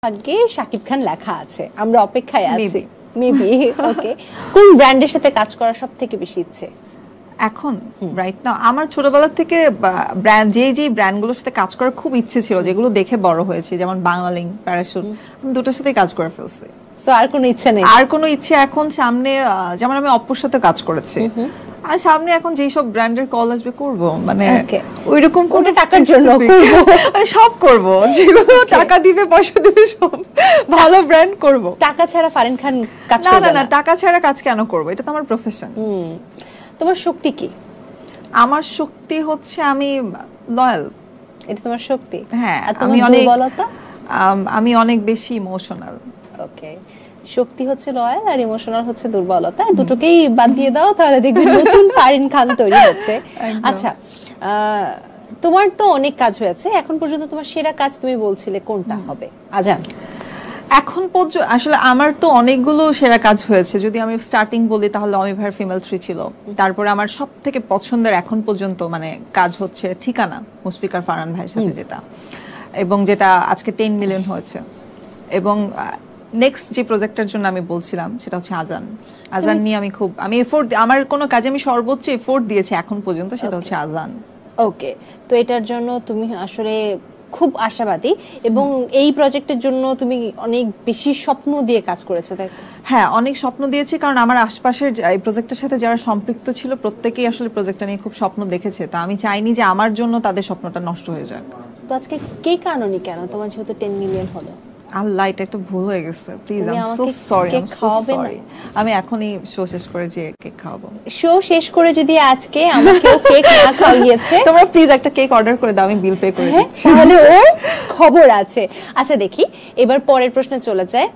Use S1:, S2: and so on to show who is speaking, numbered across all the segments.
S1: ভাগ্যে শাকিব খান লেখা আছে, আমরা অপেক্ষায় আছি। মেবি ওকে। কোন ব্র্যান্ডের সাথে কাজ করার সবথেকে বেশি ইচ্ছে
S2: এখন? রাইট নাও আমার ছোটবেলা থেকে ব্র্যান্ড যে ব্র্যান্ডগুলোর সাথে কাজ করার খুব ইচ্ছে ছিল, যেগুলো দেখে বড় হয়েছে, যেমন বাংলালিং, প্যারাশুট, আমি দুটোর সাথে কাজ করে ফেলছি।
S1: সো আর কোনো ইচ্ছে নেই?
S2: আর কোনো ইচ্ছে এখন সামনে, যেমন আমি অপ্পোর সাথে কাজ করেছি, আর সামনে এখন যেই সব ব্র্যান্ডের কল আসবে করব, মানে ওইরকম কোনো
S1: টাকার জন্য করব,
S2: মানে সব করব, যেগুলো টাকা দিবে পয়সা দিবে সব ভালো ব্র্যান্ড করব।
S1: টাকা ছাড়া ফারিন খান কাজ
S2: করবে না? না, টাকা ছাড়া কাজ কেন করব? এটা তো আমার প্রফেশন।
S1: তোমার শক্তি কি?
S2: আমার শক্তি হচ্ছে আমি লয়াল।
S1: এটা তোমার শক্তি?
S2: হ্যাঁ।
S1: আর তোমার দুর্বলতা?
S2: আমি অনেক বেশি ইমোশনাল।
S1: ওকে। শক্তি হচ্ছে লয়াল আর ইমোশনাল হচ্ছে দুর্বলতা। দুটোকেই বাদ দিয়ে দাও, তাহলে দেখবে নতুন ফারিন খান তৈরি হচ্ছে। আচ্ছা, তোমার তো অনেক কাজ হয়েছে, এখন পর্যন্ত তোমার সেরা কাজ তুমি বলছিলে কোনটা হবে? আজান।
S2: এখন পর্যন্ত আসলে আমার তো অনেকগুলো সেরা কাজ হয়েছে। যদি আমি স্টার্টিং বলি তাহলে অমিভার ফিমেল 3 ছিল। তারপরে আমার সবথেকে পছন্দের এখন পর্যন্ত মানে কাজ হচ্ছে ঠিকানা, মুশফিকার ফারহান ভাইয়ের সাথে, যেটা এবং যেটা আজকে 10 মিলিয়ন হয়েছে। এবং নেক্সট যে প্রজেক্টের জন্য আমি বলছিলাম সেটা হচ্ছে আজান। আজান নিয়ে আমি এফোর্ট, আমার কোনো কাজে আমি সর্বোচ্চ এফোর্ট দিয়েছি এখন পর্যন্ত, সেটা হচ্ছে আজান।
S1: ওকে, তো এটার জন্য তুমি আসলে খুব আশাবাদী, এবং এই প্রজেক্টের জন্য তুমি অনেক বেশি স্বপ্ন দিয়ে কাজ করেছো, তাই তো?
S2: হ্যাঁ, অনেক স্বপ্ন দিয়েছি, কারণ আমার আশপাশের এই প্রজেক্টের সাথে যারা সম্পৃক্ত ছিল প্রত্যেকেই আসলে প্রজেক্টটা নিয়ে খুব স্বপ্ন দেখেছে। তা আমি চাইনি যে আমার জন্য তাদের স্বপ্নটা নষ্ট হয়ে যাক।
S1: তো আজকে কেক আনোনি কেন? তোমার যেহেতু 10 মিলিয়ন হলো।
S2: আল্লাহ, এটা একটু ভুল হয়ে গেছে, please I am so sorry.
S1: Cake খাওয়াবে না?
S2: আমি এখনই শো শেষ করে যে কেক খাওয়াবো।
S1: শো শেষ করে যদি আজকে আমাকেও কেক না খাইয়েছে,
S2: তোমরা প্লিজ একটা কেক অর্ডার করে দাও, আমি বিল পে করে দিচ্ছি,
S1: তাহলে ও খবর আছে। আচ্ছা দেখি, এবার পরের প্রশ্নে চলে যায়।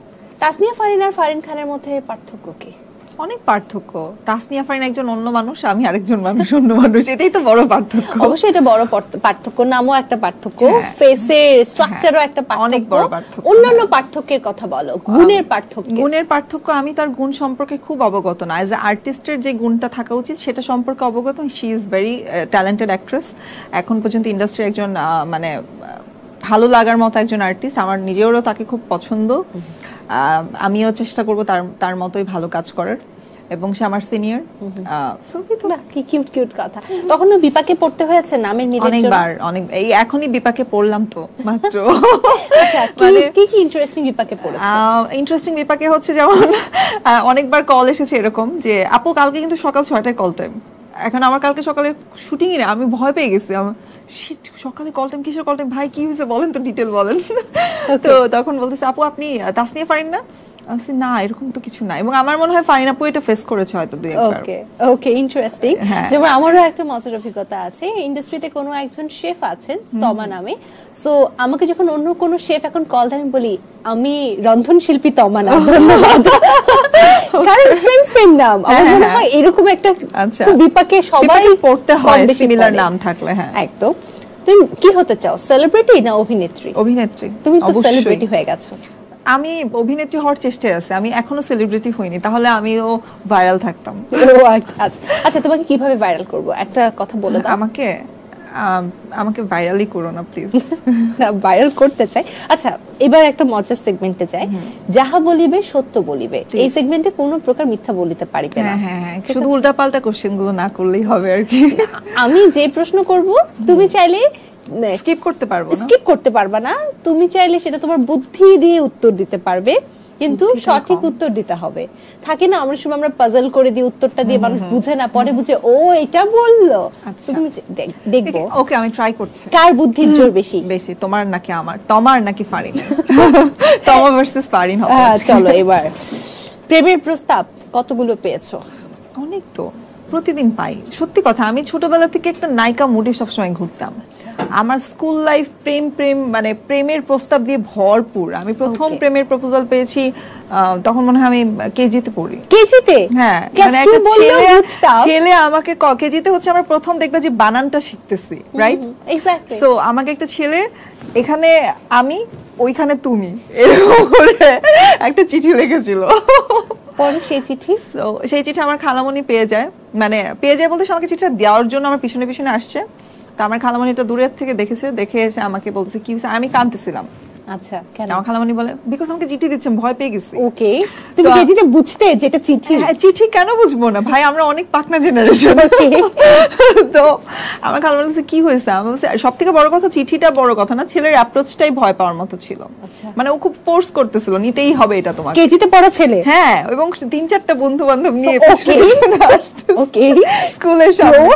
S1: তাসনিয়া ফারিন আর ফারিন খানের মধ্যে পার্থক্য কি?
S2: অনেক পার্থক্য। তাসনিয়া ফারিন একজন অন্য মানুষ, আমি আরেকজন মানুষ, অন্য মানুষ, এটাই তো বড় পার্থক্য।
S1: অবশ্যই এটা বড় পার্থক্য, নামও একটা পার্থক্য, ফেসের স্ট্রাকচারও একটা পার্থক্য,
S2: অনেক বড় পার্থক্য।
S1: অন্যান্য পার্থক্যের কথা বলো, গুণের পার্থক্য।
S2: গুণের পার্থক্য, আমি তার গুণ সম্পর্কে খুব অবগত না। অ্যাজ এ আর্টিস্টের যে গুণটা থাকা উচিত সেটা সম্পর্কে অবগত। She is very talented actress, এখন পর্যন্ত ইন্ডাস্ট্রির একজন মানে ভালো লাগার মতো একজন আর্টিস্ট। আমার নিজেরও তাকে খুব পছন্দ। আমিও চেষ্টা করব তার মতোই ভালো কাজ করার, এবং সে আমার সিনিয়র।
S1: কি কিউট কিউট কথা। কখনো বিপাকে পড়তে হয়েছে নামের মিলের জন্য?
S2: অনেকবার, এই এখনই বিপাকে পড়লাম তো মাত্র।
S1: আচ্ছা, কি ইন্টারেস্টিং বিপাকে পড়েছো?
S2: ইন্টারেস্টিং বিপাকে হচ্ছে যেমন অনেকবার কল এসেছে এরকম যে আপু কালকে কিন্তু সকাল 6টায় কল টাইম। এখন আমার কালকে সকালে শুটিংই না, আমি ভয় পেয়ে গেছি। সকালে কল টাইম, কিসের কল টাইম ভাই, কি হয়েছে বলেন তো, ডিটেল বলেন। তো তখন বলতেছে আপু আপনি তাসনিয়া ফারিন না? না, এরকম তো কিছু না। এবং আমার মনে হয় ফারিন আপু এটা ফেস করেছে হয়তো দুই একবার।
S1: ওকে, ইন্টারেস্টিং। যেমন আমারও একটা মজার অভিজ্ঞতা আছে। ইন্ডাস্ট্রিতে কোনো একজন শেফ আছেন তমা নামে। সো আমাকে যখন অন্য কোনো শেফ এখন কল দেয়, আমি বলি আমি রন্ধন শিল্পী তমা না, ধন্যবাদ। কারণ সেম নাম। আমার মনে হয় এরকম একটা বিপাকে সবাই
S2: পড়তে হয় সিমিলার নাম থাকলে। হ্যাঁ,
S1: একদম। তুমি কি হতে চাও, সেলিব্রিটি না অভিনেত্রী?
S2: অভিনেত্রী।
S1: তুমি তো সেলিব্রিটি হয়ে গেছো।
S2: আমি অভিনেত্রী হওয়ার চেষ্টায় আছি, আমি এখনো সেলিব্রিটি হইনি, তাহলে আমিও ভাইরাল থাকতাম।
S1: আচ্ছা, তোমাকে কিভাবে ভাইরাল করব একটা কথা বলে দাও।
S2: আমাকে ভাইরালই করো না প্লিজ।
S1: না, ভাইরাল করতে চাই। আচ্ছা, এবার একটা মজার সেগমেন্টে যাই। যাহা বলিবে সত্য বলিবে। এই সেগমেন্টে কোনো প্রকার মিথ্যা বলিতে পারিবে না।
S2: হ্যাঁ, শুধু উল্টাপাল্টা কোশ্চেন গুলো না করলেই হবে আর কি।
S1: আমি যে প্রশ্ন করব তুমি চাইলে
S2: স্কিপ করতে পারবো না।
S1: স্কিপ করতে পারবা না। তুমি চাইলে সেটা তোমার বুদ্ধি দিয়ে উত্তর দিতে পারবে, কিন্তু সঠিক উত্তর দিতে হবে। থাকে না আমরা সময় আমরা পাজল করে দিই, উত্তরটা দিয়ে মানুষ বুঝে না, পরে বুঝে ও এটা বললো। তুমি দেখবো।
S2: ওকে, আমি ট্রাই করছি।
S1: কার বুদ্ধির জোর বেশি?
S2: তোমার নাকি আমার? তোমার নাকি ফারিন? তোমা ভার্সেস ফারিন হবে।
S1: চলো এবার, প্রেমের প্রস্তাব কতগুলো পেয়েছো?
S2: অনেক তো, প্রতিদিন পাই। সত্যি কথা, আমি ছোটবেলা থেকে একটা নায়িকা মুডে সবসময় ঘুরতাম। আমার স্কুল লাইফ প্রেম মানে প্রেমের প্রস্তাব দিয়ে ভরপুর। আমি প্রথম প্রেমের প্রপোজাল পেয়েছি তখন মনে হয় আমি কেজিতে পড়ি।
S1: কেজিতে?
S2: হ্যাঁ, মানে ছেলে আমাকে কেজিতে হচ্ছে আমরা প্রথম দেখবে যে বানানটা শিখতেছি, রাইট?
S1: এক্স্যাক্টলি।
S2: সো আমাকে একটা ছেলে, এখানে আমি ওইখানে তুমি, এরকম করে একটা চিঠি লিখেছিল।
S1: পরে
S2: সেই চিঠি আমার খালামণি পেয়ে যায়, মানে পেয়ে যায় বলতে আমাকে চিঠিটা দেওয়ার জন্য আমার পিছনে পিছনে আসছে। তো আমার খালামণিটা দূরের থেকে দেখেছে, দেখে এসে আমাকে বলতেছে কি হয়েছে। আমি কাঁদতেছিলাম,
S1: আচ্ছা, কেন?
S2: আমার খালামণি বলে বিকজ আমাকে চিঠি দিচ্ছেন, ভয় পেয়ে গেছি।
S1: ওকে, তুমি কেজিতে বুঝতে যে এটা চিঠি?
S2: হ্যাঁ, চিঠি কেন বুঝবো না ভাই, আমরা অনেক পাকনা জেনারেশন। তো আমার খালামণি বলছে কি হয়েছে, আমি বলছি সব থেকে বড় কথা চিঠিটা বড় কথা না, ছেলের অ্যাপ্রোচটাই ভয় পাওয়ার মতো ছিল।
S1: আচ্ছা,
S2: মানে ও খুব ফোর্স করতেছিল নিতেই হবে এটা তোমাকে।
S1: কেজিতে পড়া ছেলে?
S2: হ্যাঁ, এবং 3-4টা বন্ধু বান্ধব নিয়ে
S1: ওকে
S2: স্কুলের সামনে।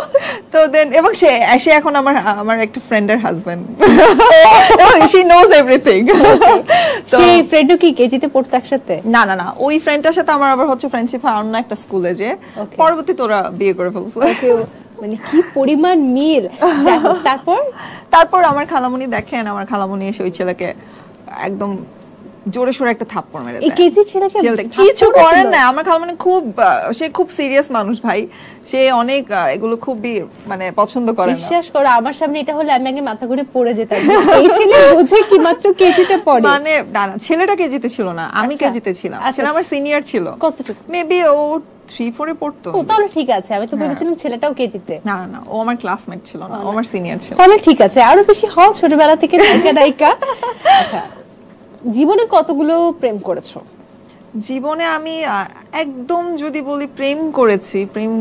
S2: তো দেন এবং সে এখন আমার একটা ফ্রেন্ডের হাজবেন্ড, শি নোজ এভরিথিং।
S1: সেই ফ্রেন্ডও কি কেজিতে পড়তে একসাথে?
S2: না না না, ওই ফ্রেন্ডটার সাথে আমার আবার হচ্ছে ফ্রেন্ডশিপ হয় অন্য একটা স্কুলে, যে পরবর্তীতে ওরা বিয়ে করে ফেলছে।
S1: মানে কি পরিমাণ মিল। তারপর
S2: আমার খালামণি দেখেন, আমার খালামণি এসে ওই ছেলেকে একদম জোরে সোরে একটা থাপ্পড় মেরে দেয়।
S1: কেজি ছেলেকে
S2: কিছু করেন না, আমার খালামণি সে খুব সিরিয়াস মানুষ ভাই, সে অনেক এগুলো খুবই মানে পছন্দ করে না।
S1: বিশ্বাস করো, আমার সামনে এটা হলে আমি আগে মাথা ঘুরে পড়ে যেতাম। এই ছেলে বুঝে কি মাত্র কেজিতে পড়ে?
S2: মানে না না, ছেলেটা কেজিতে ছিল না, আমি কেজিতে ছিলাম। ছেলে আমার সিনিয়র ছিল।
S1: কতটুকু?
S2: মেবি ও 3-4 এ পড়তো।
S1: ও তাহলে ঠিক আছে, আমি তো ভেবেছিলাম ছেলেটাও কেজিতে।
S2: না না না, ও আমার ক্লাসমেট ছিল না, ও আমার সিনিয়র ছিল।
S1: তাহলে ঠিক আছে, আরো বেশি হওয়া ছোটবেলা থেকে নায়িকা। আচ্ছা, জীবনে কতগুলো প্রেম করেছো?
S2: জীবনে আমি একদম যদি বলি প্রেম করেছি, প্রেম